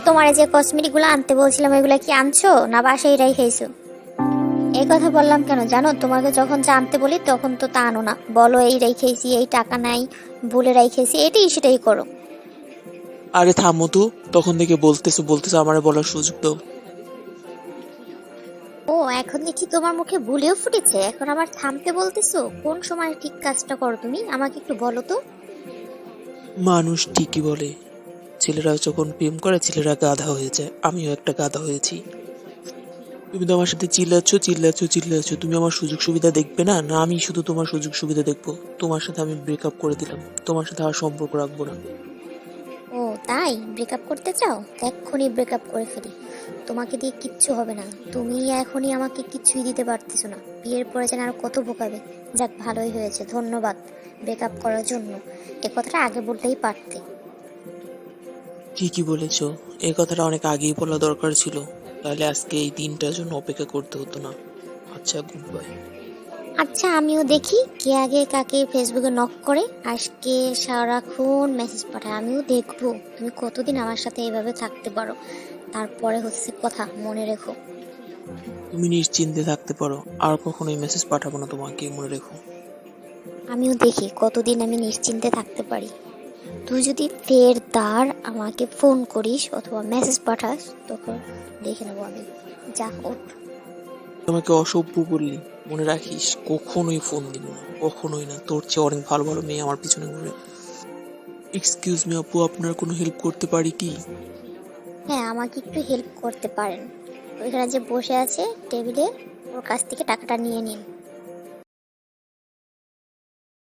তোমার যে কসমেটিক গুলো আনতে বলছিলাম ওইগুলা কি আনছো না বাসায় খাইছো? এই কথা বললাম কেন জানো, তোমাকে যখন যা আনতে বলি তখন তো তা আনো না, বলো এই রেখেছি, এই টাকা নাই, ভুলে রেখেছি, এটাই সেটাই করো। আরে থামো তো, তখন থেকে বলতেছো বলতেছো, আমারে বলার সুযোগ দাও। ও এখন দেখি তোমার মুখে ভুলেও ফুটেছে, এখন আবার থামতে বলতেছো? কোন সময় ঠিক কাজটা করো তুমি আমাকে একটু বলো তো। মানুষ ঠিকই বলে, ছেলেরা যখন প্রেম করে ছেলেরা গাধা হয়ে যায়, আমিও একটা গাধা হয়েছি। তুমি তো আমার সাথে চিল্লাচ্ছ চিল্লাচ্ছ চিল্লাচ্ছ, তুমি আমার সুযোগ সুবিধা দেখবে না, না আমি শুধু তোমার সুযোগ সুবিধা দেখবো? তোমার সাথে আমি ব্রেকআপ করে দিলাম, তোমার সাথে আর সম্পর্ক রাখবো না। ও তাই, ব্রেকআপ করতে চাও? এক্ষুনি ব্রেকআপ করে ফেলি, তোমাকে দিয়ে কিচ্ছু হবে না, তুমি এখনই আমাকে কিছুই দিতে পারতেছো না, বিয়ের পরে যেন আরো কত বোকাবে। যাক ভালোই হয়েছে, ধন্যবাদ ব্রেকআপ করার জন্য, এ কথাটা আগে বলতেই পারতে। ঠিকই বলেছ, এই কথাটা অনেক আগেই বলা দরকার ছিল, তাহলে আজকে এই দিনটার জন্য অপেক্ষা করতে হতো না। আচ্ছা, গুড বাই। আচ্ছা আমিও দেখি কে আগে কাকে ফেসবুকে নক করে, আজকে সারাক্ষণ মেসেজ পাঠায়, আমিও দেখবো তুমি কতদিন আমার সাথে এইভাবে থাকতে পারো। তারপরে হচ্ছে কথা, মনে রেখো। তুমি নিশ্চিন্তে থাকতে পারো, আর কখনোই মেসেজ পাঠাবো না তোমাকে, মনে রেখো। আমিও দেখি কতদিন আমি নিশ্চিন্তে থাকতে পারি। তুই যদি ফের তার আমাকে ফোন করিস অথবা মেসেজ পাঠাস তখন দেখে নেবো আমি। যা ওঠ। তোমাকে অসভ্য বললি, মনে রাখিস কখনোই ফোন দিব না, কখনোই না, তোর চেয়ে অনেক ভালো ভালো মেয়ে আমার পিছনে ঘুরে। এক্সকিউজ মি আপু, আপনার কোনো হেল্প করতে পারি কি? হ্যাঁ আমাকে একটু হেল্প করতে পারেন, ওইখানে যে বসে আছে টেবিলে ওর কাছ থেকে টাকাটা নিয়ে নিন।